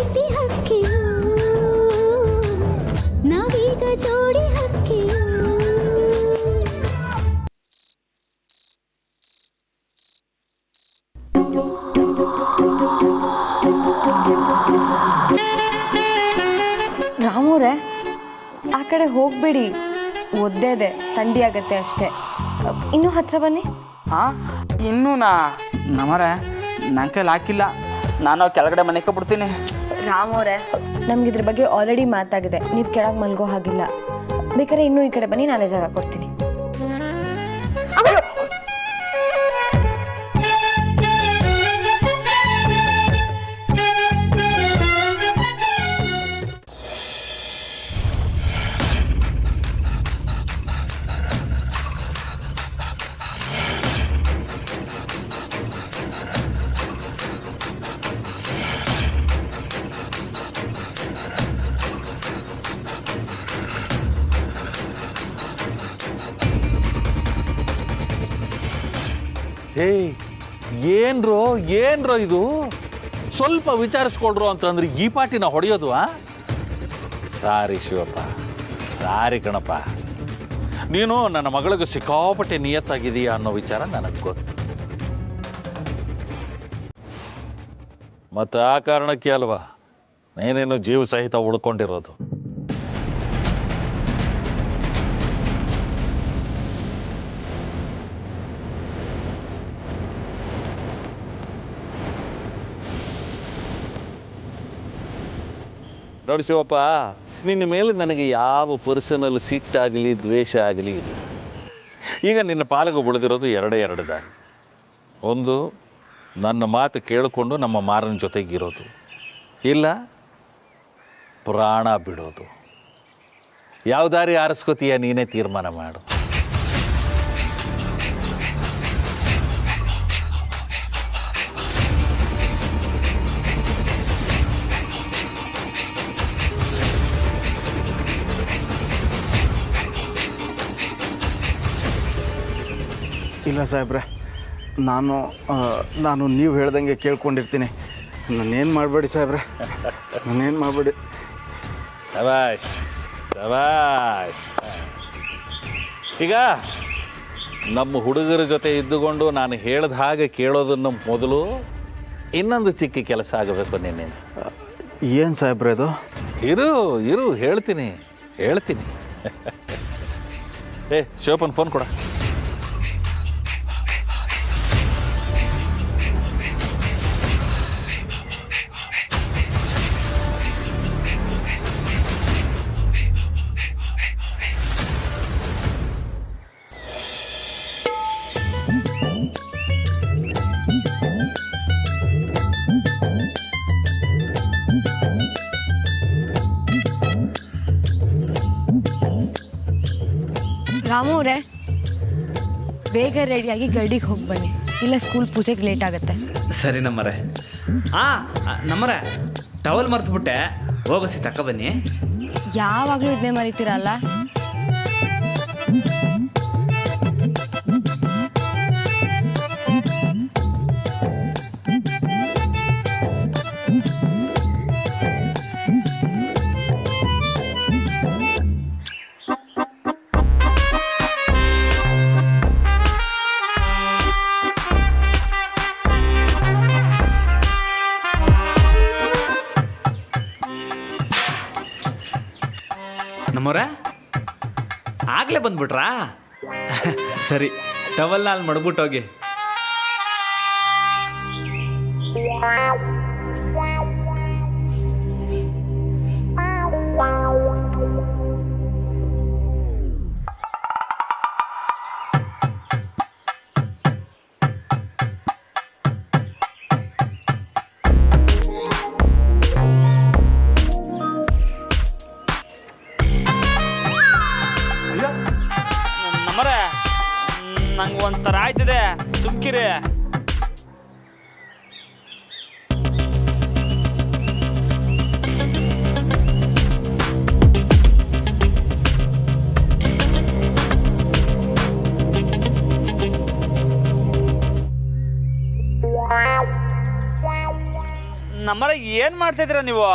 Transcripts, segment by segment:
ಪ್ರೀತಿ ಹಕ್ಕಿಯು ನಾವೀಗ ಜೋಡಿ ಹಕ್ಕಿಯು. ರಾಮೂರೇ, ಆ ಕಡೆ ಹೋಗ್ಬೇಡಿ, ಒದ್ದೆದೆ, ಥಂಡಿ ಆಗತ್ತೆ ಅಷ್ಟೇ. ಇನ್ನೂ ಹತ್ರ ಬನ್ನಿ. ಹಾಂ ಇನ್ನೂನಾ? ನಮರೆ ನನ್ನ ಕೈಲಿ ಹಾಕಿಲ್ಲ, ನಾನು ಕೆಳಗಡೆ ಮನೆಗೆ ಬಿಡ್ತೀನಿ. ರಾಮೂರೇ, ನಮ್ಗೆ ಇದ್ರ ಬಗ್ಗೆ ಆಲ್ರೆಡಿ ಮಾತಾಗಿದೆ, ನೀವು ಕೆಳಗೆ ಮಲ್ಗೋ ಹಾಗಿಲ್ಲ. ಬೇಕಾದ್ರೆ ಇನ್ನೂ ಈ ಕಡೆ ಬನ್ನಿ, ನಾನೇ ಜಾಗ ಕೊಡ್ತೀನಿ. ಏಯ್, ಏನ್ರೋ ಇದು? ಸ್ವಲ್ಪ ವಿಚಾರಿಸ್ಕೊಳ್ರು ಅಂತಂದ್ರೆ ಈ ಪಾಟಿನ ಹೊಡೆಯೋದು? ಸಾರಿ ಶಿವಪ್ಪ, ಸಾರಿ ಕಣಪ್ಪ. ನೀನು ನನ್ನ ಮಗಳಿಗೆ ಸಿಕ್ಕಾಪಟ್ಟೆ ನಿಯತ್ತಾಗಿದೆಯಾ ಅನ್ನೋ ವಿಚಾರ ನನಗೆ ಗೊತ್ತು. ಮತ್ತು ಆ ಕಾರಣಕ್ಕೆ ಅಲ್ವಾ ನೀನೇನು ಜೀವ ಸಹಿತ ಉಳ್ಕೊಂಡಿರೋದು. ನೋಡಿ ಶಿವಪ್ಪ, ನಿನ್ನ ಮೇಲೆ ನನಗೆ ಯಾವ ಪರ್ಸನಲ್ ಸಿಟ್ಟಾಗಲಿ ದ್ವೇಷ ಆಗಲಿ ಇಲ್ಲ. ಈಗ ನಿನ್ನ ಪಾಲಿಗೆ ಉಳಿದಿರೋದು ಎರಡು ದಾರಿ. ಒಂದು, ನನ್ನ ಮಾತು ಕೇಳಿಕೊಂಡು ನಮ್ಮ ಮಾರನ ಜೊತೆಗಿರೋದು, ಇಲ್ಲ ಪ್ರಾಣ ಬಿಡೋದು. ಯಾವ ದಾರಿ ಆರಿಸ್ಕೋತೀಯ ನೀನೇ ತೀರ್ಮಾನ ಮಾಡು. ಇಲ್ಲ ಸಾಹೇಬ್ರೆ, ನಾನು ನೀವು ಹೇಳ್ದಂಗೆ ಕೇಳ್ಕೊಂಡಿರ್ತೀನಿ. ನಾನೇನು ಮಾಡಬೇಡಿ ಸಾಹೇಬ್ರೆ, ನಾನೇನು ಮಾಡಬೇಡಿ. ಶಬಾಷ್ ಶಬಾಷ್. ಈಗ ನಮ್ಮ ಹುಡುಗರ ಜೊತೆ ಇದ್ದುಕೊಂಡು ನಾನು ಹೇಳ್ದ ಹಾಗೆ ಕೇಳೋದನ್ನು ಮೊದಲು ಇನ್ನೊಂದು ಚಿಕ್ಕ ಕೆಲಸ ಆಗಬೇಕು. ನಿನ್ನೆ ಏನು ಸಾಹೇಬ್ರೆ ಅದು? ಇರು ಹೇಳ್ತೀನಿ. ಶಿವಪ್ಪನ ಫೋನ್ ಕೊಡ. ರಾಮೂರೇ, ಬೇಗ ರೆಡಿಯಾಗಿ ಗರ್ಡಿಗೆ ಹೋಗಿ ಬನ್ನಿ, ಇಲ್ಲ ಸ್ಕೂಲ್ ಪೂಜೆಗೆ ಲೇಟ್ ಆಗುತ್ತೆ. ಸರಿ ನಮ್ಮರೆ. ನಮ್ಮರೆ, ಟವಲ್ ಮರ್ತುಬಿಟ್ಟೆ, ಹೋಗಿಸಿ ತಕ್ಕ ಬನ್ನಿ. ಯಾವಾಗಲೂ ಇದನ್ನೇ ಮರಿತೀರಲ್ಲ. ನಮ್ಮವ್ರೆ, ಆಗಲೇ ಬಂದ್ಬಿಟ್ರಾ? ಸರಿ, ಟವಲ್ನ ಅಲ್ಲಿ ಮಡ್ಬಿಟ್ಟೋಗಿ. ನಂಗೆ ಒಂಥರ ಆಯ್ತದೆ, ಸುಮ್ಕಿರಿ. ನಮ್ಮರ ಏನು ಮಾಡ್ತಾಯಿದ್ದೀರಾ ನೀವು?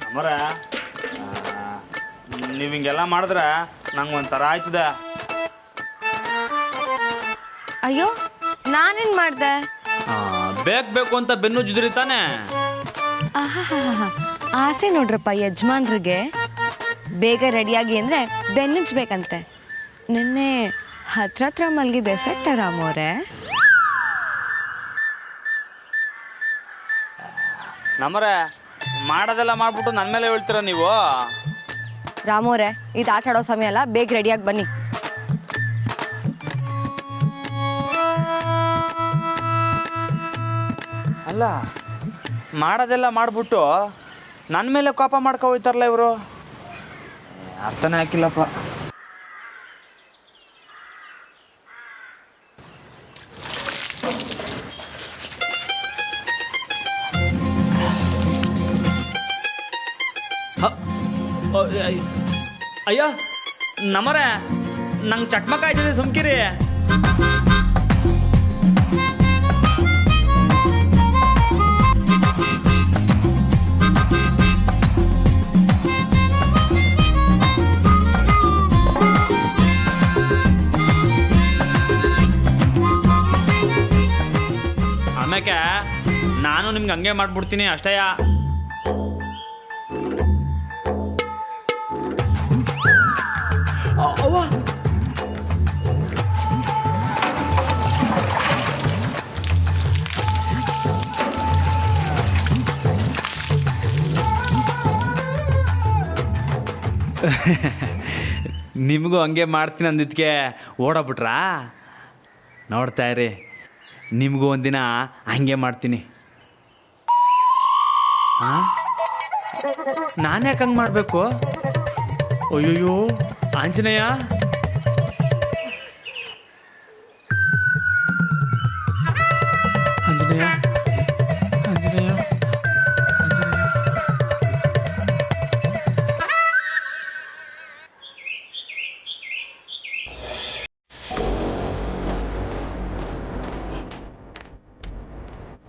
ಅಮ್ಮರ ನೀವು ಹಿಂಗೆಲ್ಲ ಮಾಡಿದ್ರೆ ನಂಗೆ ಒಂಥರ ಆಯ್ತದೆ. ಅಯ್ಯೋ ನಾನೇನು ಮಾಡಿದೆ? ಬೇಕು ಅಂತ ಬೆನ್ನುಜ್ಜಿದ್ರಿ ತಾನೆ. ಆಹಾ ಆಸೆ ನೋಡ್ರಪ್ಪ ಯಜಮಾನ್ರಿಗೆ. ಬೇಗ ರೆಡಿಯಾಗಿ ಅಂದರೆ ಬೆನ್ನುಜ್ಬೇಕಂತೆ. ನಿನ್ನೆ ಹತ್ರ ಮಲಗಿದ ಎಫೆಕ್ಟ ರಾಮೋರೆ? ನಮ್ಮರೆ ಮಾಡೋದೆಲ್ಲ ಮಾಡ್ಬಿಟ್ಟು ನನ್ನ ಮೇಲೆ ಹೇಳ್ತೀರ ನೀವು? ರಾಮೋರೆ ಇದು ಆಟ ಆಡೋ ಸಮಯ ಅಲ್ಲ, ಬೇಗ ರೆಡಿಯಾಗಿ ಬನ್ನಿ. ಅಲ್ಲ ಮಾಡೋದೆಲ್ಲ ಮಾಡಿಬಿಟ್ಟು ನನ್ನ ಮೇಲೆ ಕೋಪ ಮಾಡ್ಕೊ ಹೋಯ್ತಾರಲ್ಲ ಇವರು. ಅರ್ಥನೇ ಹಾಕಿಲ್ಲಪ್ಪ. ಅಯ್ಯೋ ನಮ್ಮರೆ ನಂಗೆ ಚಟ್ಮಕ ಆಯ್ತಿದೆ, ಸುಮ್ಕಿರಿ. ಆಮ್ಯಾಕೆ ನಾನು ನಿಮ್ಗೆ ಹಂಗೆ ಮಾಡ್ಬಿಡ್ತೀನಿ ಅಷ್ಟೇಯ. ಅವ್ವ ನಿಮಗೂ ಹಂಗೆ ಮಾಡ್ತೀನಿ ಅಂದಿದ್ಕೆ ಓಡೋಗ್ಬಿಟ್ರಾ? ನೋಡ್ತಾ ಇರಿ, ನಿಮಗೂ ಒಂದಿನ ಹಂಗೆ ಮಾಡ್ತೀನಿ. ಹಾಂ ನಾನು ಯಾಕೆ ಹಂಗೆ ಮಾಡಬೇಕು? ಅಯ್ಯೋಯ್ಯೋ ಆಂಜನೇಯ, ಆಂಜನೇಯ, ಆಂಜನೇಯ, ಆಂಜನೇಯ.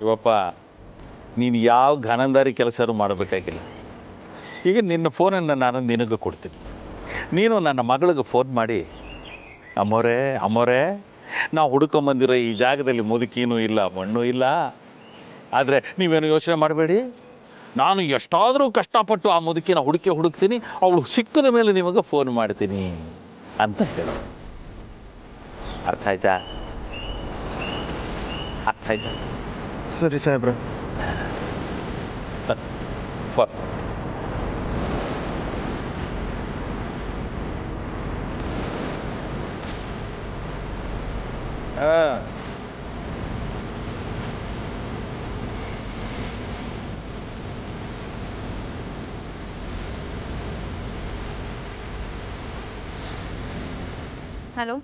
ಇವಪ್ಪ ನೀನು ಯಾವ ಘನಂದಾರಿ ಕೆಲಸನೂ ಮಾಡಬೇಕಾಗಿಲ್ಲ. ಈಗ ನಿನ್ನ ಫೋನನ್ನು ನಾನು ನಿನಗೆ ಕೊಡ್ತೀನಿ. ನೀನು ನನ್ನ ಮಗಳಿಗೆ ಫೋನ್ ಮಾಡಿ, ಅಮ್ಮೋರೇ ನಾವು ಹುಡ್ಕೊಂಬಂದಿರೋ ಈ ಜಾಗದಲ್ಲಿ ಮುದುಕಿನೂ ಇಲ್ಲ, ಮಣ್ಣು ಇಲ್ಲ, ಆದರೆ ನೀವೇನು ಯೋಚನೆ ಮಾಡಬೇಡಿ, ನಾನು ಎಷ್ಟಾದರೂ ಕಷ್ಟಪಟ್ಟು ಆ ಮುದುಕಿನ ಹುಡುಕ್ತೀನಿ, ಅವಳು ಸಿಕ್ಕಿದ ಮೇಲೆ ನಿಮಗೆ ಫೋನ್ ಮಾಡ್ತೀನಿ ಅಂತ ಹೇಳು. ಅರ್ಥ ಆಯ್ತಾ? ಸರಿ ಸಾಹೇಬ್ರ. ಹಲೋ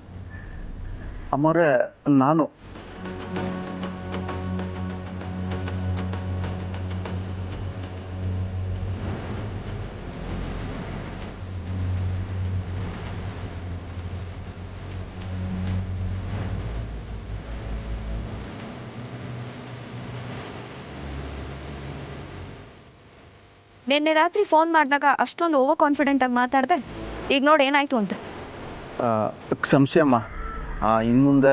ಅಮ್ಮೋರೆ, ನಾನು ನಿನ್ನೆ ರಾತ್ರಿ ಫೋನ್ ಮಾಡಿದಾಗ ಅಷ್ಟೊಂದು ಓವರ್ ಕಾನ್ಫಿಡೆಂಟಾಗಿ ಮಾತಾಡಿದೆ. ಈಗ ನೋಡಿ ಏನಾಯಿತು ಅಂತ. ಸಂಶಯಮ್ಮ, ಇನ್ನು ಮುಂದೆ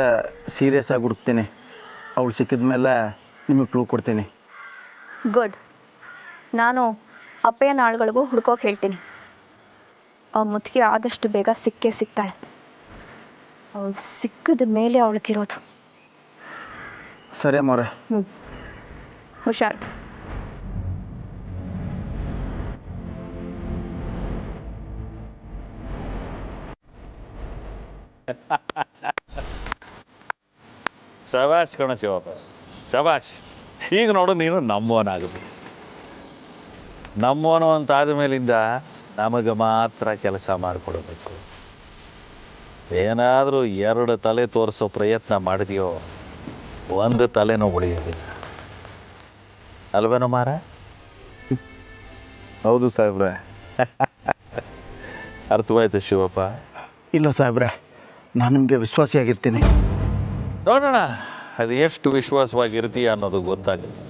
ಸೀರಿಯಸ್ ಆಗಿ ಹುಡುಕ್ತೀನಿ. ಅವಳು ಸಿಕ್ಕಿದ ಮೇಲೆ ನಿಮಗೆ ಕ್ಲೂ ಕೊಡ್ತೀನಿ. ಗುಡ್. ನಾನು ಅಪ್ಪಯ್ಯನ ಆಳುಗಳಿಗೂ ಹುಡ್ಕೋಕೆ ಹೇಳ್ತೀನಿ. ಆ ಮುದುಕಿ ಆದಷ್ಟು ಬೇಗ ಸಿಗ್ತಾಳೆ. ಅವಳು ಸಿಕ್ಕಿದ ಮೇಲೆ ಅವಳಿಗಿರೋದು. ಸರಿ ಅಮ್ಮವ್ರೆ. ಹುಷಾರು. ಶಬಾಷ್ ಕಣ ಶಿವಪ್ಪ, ಶಬಾಷ್. ಈಗ ನೋಡು, ನೀನು ನಮ್ಮವನಾಗಬೇಕು. ನಮ್ಮವನು ಅಂತ ಆದ ಮೇಲಿಂದ ನಮಗೆ ಮಾತ್ರ ಕೆಲಸ ಮಾಡಿಕೊಡ್ಬೇಕು. ಏನಾದರೂ 2 ತಲೆ ತೋರಿಸೋ ಪ್ರಯತ್ನ ಮಾಡಿದೆಯೋ 1 ತಲೆನೂ ಉಳಿಯೋದಿಲ್ಲ. ಅಲ್ವೇನೋ ಮಾರ? ಹೌದು ಸಾಹೇಬ್ರೆ. ಅರ್ಥವಾಯ್ತು ಶಿವಪ್ಪ? ಇಲ್ಲ ಸಾಹೇಬ್ರೆ, ನಾನು ನಿಮಗೆ ವಿಶ್ವಾಸಿಯಾಗಿರ್ತೀನಿ. ನೋಡೋಣ ಅದು ಎಷ್ಟು ವಿಶ್ವಾಸವಾಗಿರ್ತೀಯ ಅನ್ನೋದು ಗೊತ್ತಾಗುತ್ತೆ.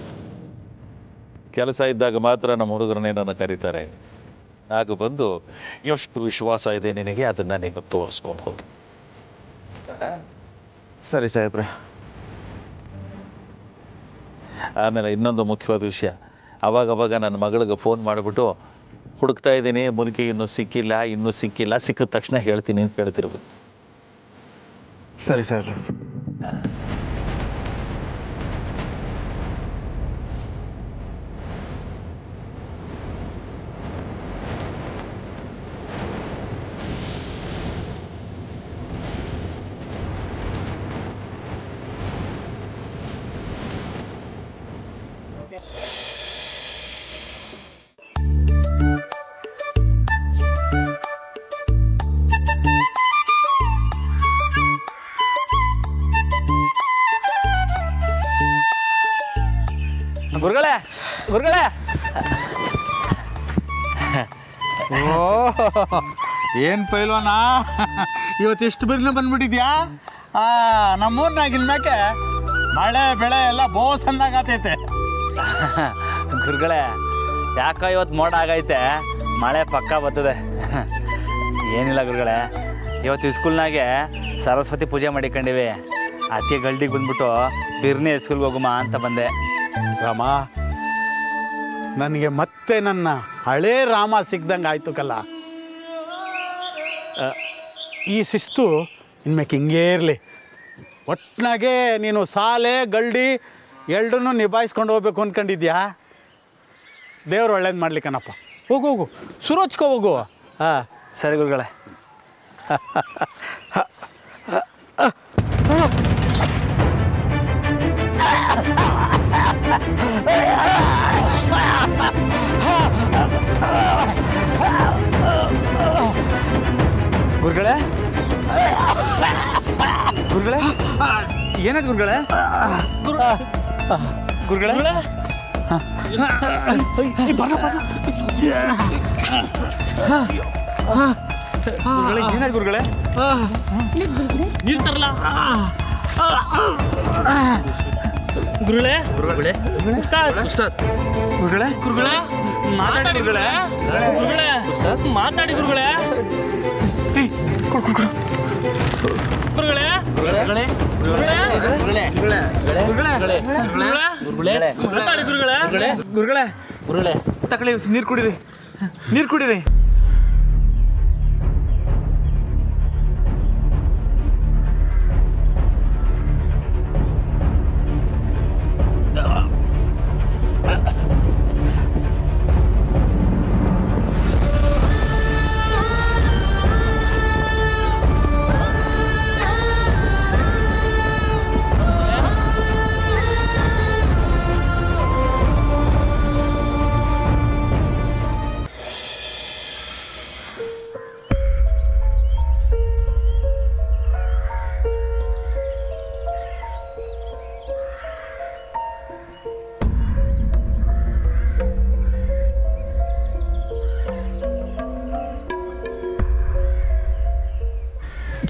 ಕೆಲಸ ಇದ್ದಾಗ ಮಾತ್ರ ನಮ್ಮ ಹುಡುಗರನ್ನೇ ನನ್ನ ಕರೀತಾರೆ. ಆಗ ಬಂದು ಎಷ್ಟು ವಿಶ್ವಾಸ ಇದೆ ನಿನಗೆ ಅದನ್ನು ನೀನು ತೋರಿಸ್ಕೊಂಡು ಹೋದು. ಸರಿ ಸಾಹೇಬ್ರೆ. ಆಮೇಲೆ ಇನ್ನೊಂದು ಮುಖ್ಯವಾದ ವಿಷಯ, ಅವಾಗವಾಗ ನನ್ನ ಮಗಳಿಗೆ ಫೋನ್ ಮಾಡಿಬಿಟ್ಟು ಹುಡುಕ್ತಾ ಇದ್ದೀನಿ, ಮುದುಕಿ ಇನ್ನೂ ಸಿಕ್ಕಿಲ್ಲ, ಸಿಕ್ಕಿದ ತಕ್ಷಣ ಹೇಳ್ತೀನಿ ಅಂತ ಹೇಳ್ತಿರ್ಬೇಕು. ಸರಿ ಸಾಹೇಬ್ರೆ. ಗುರುಗಳೇ ಗುರುಗಳೇ, ಓ ಏನು ಪೈಲ್ವಾನ, ಇವತ್ತಿಷ್ಟು ಬಿರ್ನು ಬಂದ್ಬಿಟ್ಟಿದ್ಯಾ? ನಮ್ಮೂರ್ನಾಗಿನ ಮ್ಯಾಕೆ ಮಳೆ ಬೆಳೆ ಎಲ್ಲ ಬೋಸನ್ನಾಗತೈತೆ. ಗುರುಗಳೇ ಯಾಕೋ ಇವತ್ತು ಮೋಡ ಆಗೈತೆ, ಮಳೆ ಪಕ್ಕ ಬರ್ತದೆ. ಏನಿಲ್ಲ ಗುರುಗಳೇ, ಇವತ್ತು ಸ್ಕೂಲ್ನಾಗೆ ಸರಸ್ವತಿ ಪೂಜೆ ಮಾಡಿಕೊಂಡಿವಿ. ಅದಕ್ಕೆ ಗಲ್ಡಿಗೆ ಬಂದ್ಬಿಟ್ಟು ಬಿರ್ನಿ ಸ್ಕೂಲ್ಗೆ ಹೋಗುಮ ಅಂತ ಬಂದೆ. ರಾಮ, ನನಗೆ ಮತ್ತೆ ನನ್ನ ಹಳೇ ರಾಮ ಸಿಗ್ದಂಗೆ ಆಯಿತು ಕಲ್ಲ. ಈ ಶಿಸ್ತು ಇನ್ಮೇಲೆ ಹಿಂಗೇ ಇರಲಿ. ಒಟ್ಟಿನಾಗೆ ನೀನು ಸಾಲೆ ಗಲ್ಡಿ ಎರಡನ್ನೂ ನಿಭಾಯಿಸ್ಕೊಂಡು ಹೋಗ್ಬೇಕು ಅಂದ್ಕೊಂಡಿದ್ಯಾ? ದೇವ್ರು ಒಳ್ಳೇದು ಮಾಡ್ಲಿಕ್ಕನಪ್ಪ. ಹೋಗು ಸುರೋಚ್ಕೋ ಹೋಗು. ಹಾಂ ಸರಿ ಗುರುಗಳೇ. ಗುರುಗಳೇ ಗುರುಗಳೇ, ಏನಾಯ್ತು ಗುರುಗಳೇ? ಗುರುಗಳೇ ಏನಾಯ್ತು ಗುರುಗಳೇ? ನೀರು ತರಲ್ಲ ಗುರುಗಳೇ? ಗುರುಗಳೇ ಗುರುಗಳೇ ಗುರುಗಳೇ ಮಾತಾಡಿ ಗುರುಗಳೇ. ಗುರುಗಳೇ ಮಾತಾಡಿ ಗುರುಗಳೇ. ಗುರುಗಳೇ ಗುರುಗಳೇ ಗುರುಗಳೇ ಮಾತಾಡಿ ಗುರುಗಳೇ. ಗುರುಗಳೇ ಗುರುಗಳೇ ತಕೊಳ್ಳಿ, ನೀರು ಕುಡೀರಿ, ನೀರು ಕುಡೀರಿ.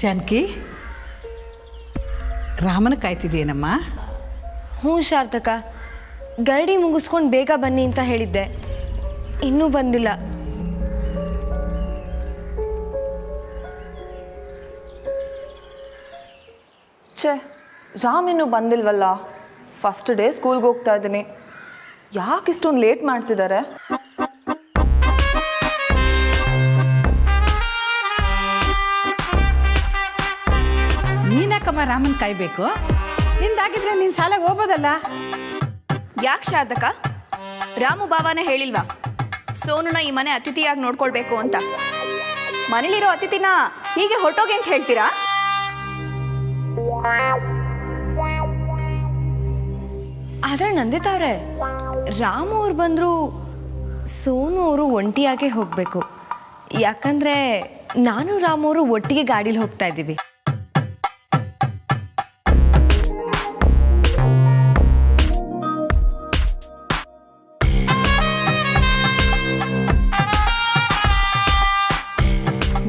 ಜಾನಕಿ, ರಾಮನ ಕಾಯ್ತಿದ್ದೀನಮ್ಮ? ಹ್ಞೂ ಶಾರ್ತಕ, ಗರಡಿ ಮುಗಿಸ್ಕೊಂಡು ಬೇಗ ಬನ್ನಿ ಅಂತ ಹೇಳಿದ್ದೆ, ಇನ್ನೂ ಬಂದಿಲ್ಲ. ಛೇ, ರಾಮ್ ಇನ್ನೂ ಬಂದಿಲ್ವಲ್ಲ. ಫಸ್ಟ್ ಡೇ ಸ್ಕೂಲ್ಗೆ ಹೋಗ್ತಾ ಇದ್ದೀನಿ. ಯಾಕೆ ಇಷ್ಟೊಂದು ಲೇಟ್ ಮಾಡ್ತಿದ್ದಾರೆ? ನೀನಕ್ಕಮ್ಮ ರಾಮನ್ ಕಾಯ್ಬೇಕು? ನಿಂದಾಗಿದ್ರೆ ನೀನು ಶಾಲೆಗೆ ಹೋಗ್ಬೋದಲ್ಲ. ಯಾಕೆ ಶಾರದಕ್ಕ? ರಾಮು ಬಾವಾನೇ ಹೇಳಿಲ್ವಾ ಸೋನುನ ಈ ಮನೆ ಅತಿಥಿಯಾಗಿ ನೋಡ್ಕೊಳ್ಬೇಕು ಅಂತ? ಮನೇಲಿರೋ ಅತಿಥಿನ ಹೀಗೆ ಹೊರಟೋಗಿ ಅಂತ ಹೇಳ್ತೀರಾ? ಆದರೆ ನಂದಿತಾವ್ರೆ, ರಾಮು ಅವ್ರು ಬಂದರೂ ಸೋನು ಅವರು ಒಂಟಿಯಾಗೆ ಹೋಗಬೇಕು. ಯಾಕಂದರೆ ನಾನು ರಾಮವರು ಒಟ್ಟಿಗೆ ಗಾಡೀಲಿ ಹೋಗ್ತಾ ಇದ್ದೀವಿ.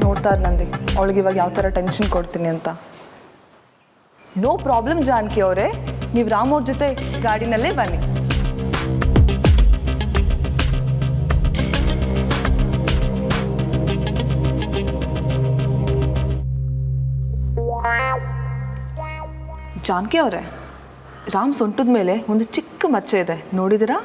ನೋಡ್ತಾ ಇರು ನಂದಿ, ಅವಳಿಗೆ ಇವಾಗ ಯಾವ ಥರ ಟೆನ್ಷನ್ ಕೊಡ್ತೀನಿ ಅಂತ. ನೋ ಪ್ರಾಬ್ಲಮ್ ಜಾನಕಿ ಅವರೇ, ನೀವು ರಾಮ್ ಅವ್ರ ಜೊತೆ ಗಾಡಿನಲ್ಲೇ ಬನ್ನಿ. ಜಾನಕಿ ಅವರೇ, ರಾಮ್ ಸೊಂಟದ ಮೇಲೆ ಒಂದು ಚಿಕ್ಕ ಮಚ್ಚೆ ಇದೆ, ನೋಡಿದಿರಾ?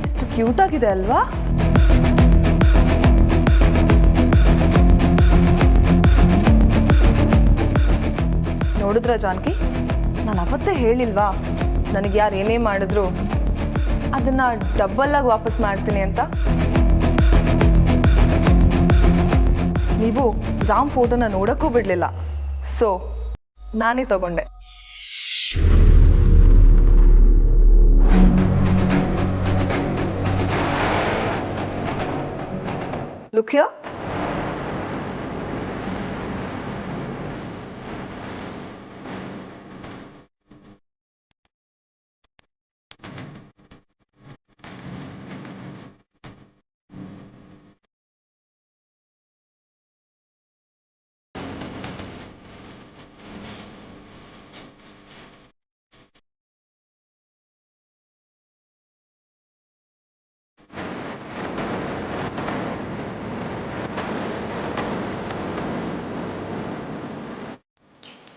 ಎಷ್ಟು ಕ್ಯೂಟ್ ಆಗಿದೆ ಅಲ್ವಾ? ನೋಡಿದ್ರ ಜಾನಕಿ, ನಾನು ಅವತ್ತೇ ಹೇಳಿಲ್ವಾ ನನಗೆ ಯಾರು ಏನೇ ಮಾಡಿದ್ರು ಅದನ್ನ ಡಬ್ಬಲ್ಲಾಗಿ ವಾಪಸ್ ಮಾಡ್ತೀನಿ ಅಂತ. ನೀವು ರಾಮ್ ಫೋಟೋನ ನೋಡೋಕ್ಕೂ ಬಿಡಲಿಲ್ಲ, ಸೊ ನಾನೇ ತಗೊಂಡೆ. Look here.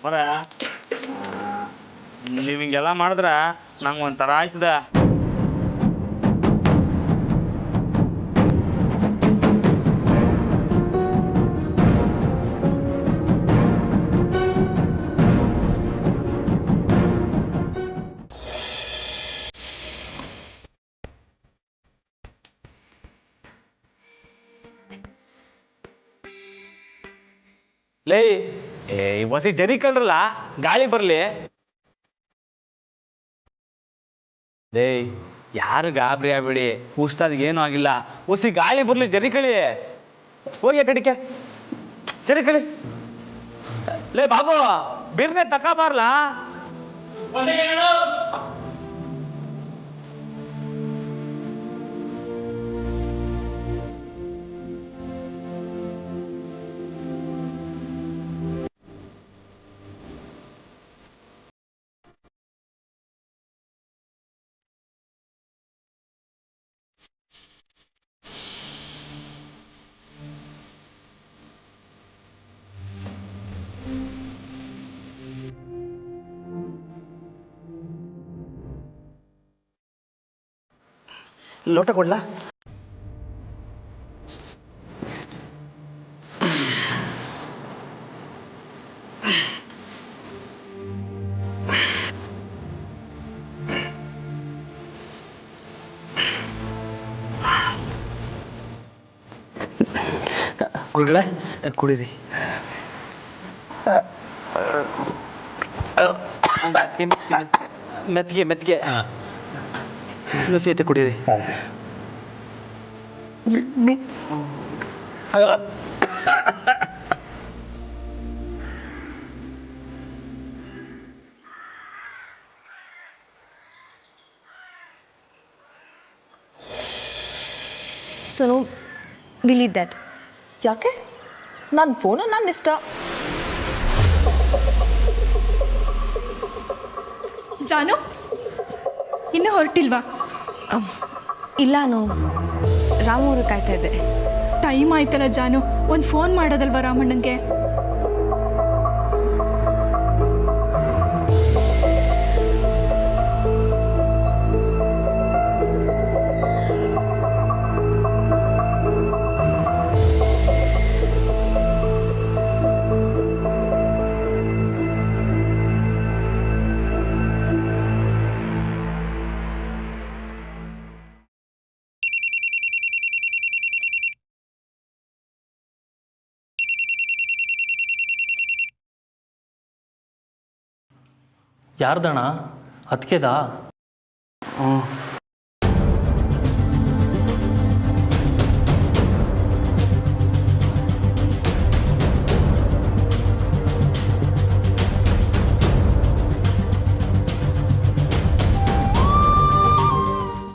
ಬರ ನೀವು ಹಿಂಗೆಲ್ಲ ಮಾಡಿದ್ರೆ ನಂಗೆ ಒಂಥರ ಆಯ್ತದೆ. ಲೇ ಹೊಸಿ ಜರಿ ಕಳ್ರಲ್ಲ, ಗಾಳಿ ಬರಲಿ. ಲೇ ಯಾರು ಗಾಬರಿ ಆಗ್ಬೇಡಿ, ಉಸ್ತಾದ್ ಏನೂ ಆಗಿಲ್ಲ. ಹೊಸಿ ಗಾಳಿ ಬರಲಿ, ಜರಿ ಕಳಿ. ಹೋಗಿ ಕಡಿಕೆ ಜರಿ ಕಳಿ. ಲೇ ಬಾಬು, ಬಿರ್ನೆ ತಕಬಾರ್ಲಾ? ಲೋಟ ಕೊಡ್ಲಾ? ಗುರುಗಳೇ ಕುಡೀರಿ. ಮೆತ್ತಿಗೆ ಮೆತ್ತಿಗೆ ಸೀತೆ ಕುಡೀರಿ. Sonu, believe that. ಯಾಕೆ? ನನ್ನ ಫೋನು ನನ್ನ ಇಷ್ಟ. ಜಾನು, ಇನ್ನೂ ಹೊರಟಿಲ್ವಾ? ಇಲ್ಲ, ನಾನು ರಾಮವರು ಕಾಯ್ತಾ ಇದ್ದೆ. ಟೈಮ್ ಆಯ್ತಲ್ಲ ಜಾನು, ಒಂದು ಫೋನ್ ಮಾಡೋದಲ್ವಾ ರಾಮಣ್ಣಂಗೆ? ಯಾರ್ದಣ್ಣ? ಅದಕ್ಕೆದಾ? ಹ್ಞೂ